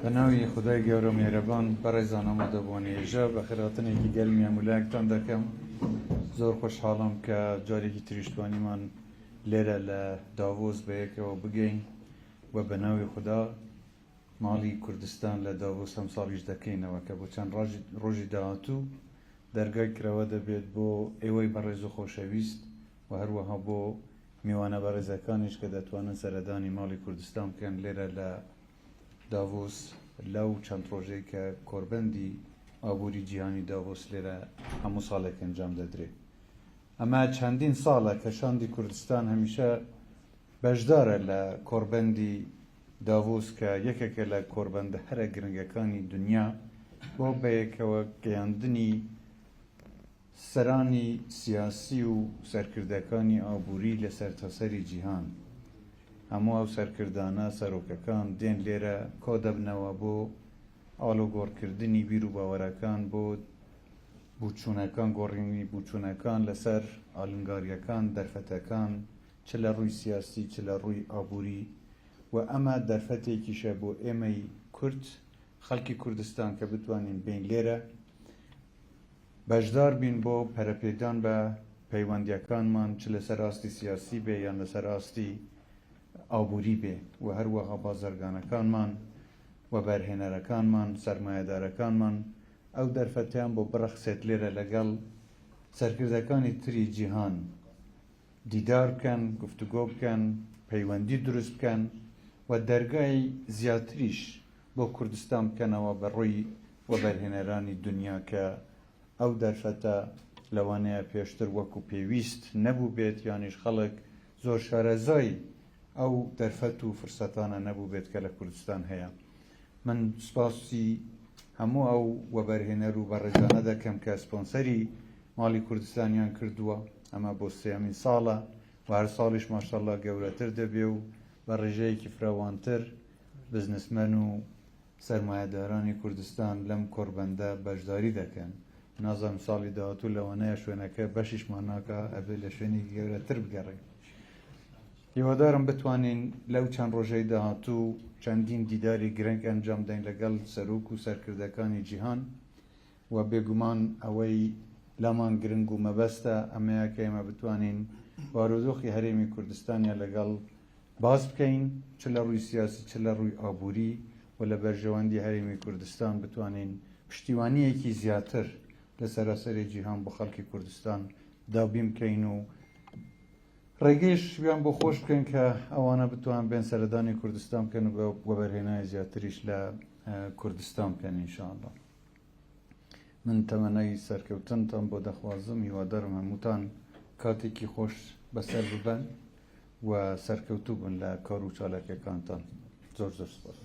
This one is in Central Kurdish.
به ناوی خدای گەورە میێرەبان بەڕێزان ئامادەبوونێژە بە خێراتنێکی گەرمی هەمولایەکتان دەکەم. زۆر خۆشحاڵم کە جارێکی تریشتوانیمان لێرە لە داڤۆس بەیەکەوە بگەین و بە ناوی خوددا ماڵی کوردستان لە داڤۆس هەم ساڵیش دەکەینەوە کە بۆ چەند ڕۆژی داهاتوو دەرگای کرەوە دەبێت بۆ ئێوەی بەڕێز و خۆشەویست و هەروەها بۆ میوانە بەڕێزەکانیش کە دەتوانن سەردانی ماڵی کوردستان بکەن لێرە لە داڤۆس لەو چەند ڕۆژەی کە کۆربەندی ئابووری جیهانی داڤۆس لێرە هەموو ساڵێک ئەنجام دەدرێت. ئەمە چەندین ساڵە کە شاندی کوردستان هەمیشە بەشدارە لە کۆربەندی داڤۆس کە یەکێکە لە کۆربەندە هەرە گرنگەکانی دنیا بۆ بەیەکەوە گەیاندنی سەرانی سیاسی و سەرکردەکانی ئابووری لە سەرتاسەری جیهان. هەموو ئەو سەرکردانە سەرۆکەکان دێن لێرە کۆ دەبنەوە بۆ ئاڵۆگۆڕکردنی بیر و باوەرەکان، بۆ بووچوونەکان، گۆڕینی بووچوونەکان لەسەر ئالنگاریەکان دەرفەتەکان، چ لە ڕووی سیاسی چ لە ڕووی ئابووری. و ئەمە دەرفەتێکیشە بۆ ئێمەی کورد، خەڵکی کوردستان کە بتوانین بین لێرە بەشدار بین بۆ پەرەپێدان بە پەیوەندیەکانمان، چ لەسەر ئاستی سیاسی بێ یان لەسەر ئاستی ئابووری بێ، و هەروەها بازرگانەکانمان و بەرهێنەرەکانمان، سەرمایەدارەکانمان ئەو دەرفەتیان بۆ بڕەخسێت لێرە لەگەڵ سەرکردەکانی تری جیهان دیدار بکەن، گفتوگۆ بکەن، پەیوەندی دروست بکەن و دەرگای زیاتریش بۆ کوردستان بکەنەوە بە ڕووی و بەرهێنەرانی دنیا کە ئەو دەرفەتە لەوانەیە پێشتر وەکو پێویست نەبوو بێت، یانیش خەڵک زۆر شارەزای ئەو دەرفەت و فرسەتانە نەبوو بێت کە لە کوردستان هەیە. من سپاسی هەموو ئەو وەبەرهێنەر و بەڕێزانە دەکەم کە سپۆنسەری ماڵی کوردستانیان کردووە. ئەمە بۆ سێمین ساڵە و هەر ساڵیش ماشەڵڵا گەورەتر دەبێ و بە ڕێژەیەکی فراوانتر بزنسمەن و سەرمایەدارانی کوردستان لەم کۆربەندە بەشداری دەکەن. نازانم ساڵی داهاتوو لەوانەیە شوێنەکە بەشیشمان ناکە، ئەبێ لە شوێنێکی گەورەتر بگەڕێین. هیوادارم بتوانین لەو چەند ڕۆژەی داهاتوو چەندین دیداری گرنگ ئەنجام دەین لەگەڵ سەرۆک و سەرکردەکانی جیهان، و بێگومان ئەوەی لامان گرنگ و مەبەستە ئەمەیە کە ئێمە بتوانین بارودۆخی هەرێمی کوردستانیان لەگەڵ باز بکەین، چ لە ڕووی سیاسی چ لە ڕووی ئابووری، و لە بەرژەوەندی هەرێمی کوردستان بتوانین پشتیوانیەکی زیاتر لە سەراسەری جیهان بۆ خەڵکی کوردستان دابین بکەین و ڕێگەیش بیان بۆ خۆش بکەین کە ئەوانە بتوان بێن سەردانی کوردستان بکەن و وەبەرهێنای زیاتریش لە کوردستان بکەن ئینشاءالله. من تەمەنای سەرکەوتنتان بۆ دەخوازم، هیوادارم هەمووتان کاتێکی خۆش بەسەر ببەن و سەرکەوتوو بن لە کار و چالاکیەکانتان. زۆر زۆر سپاس.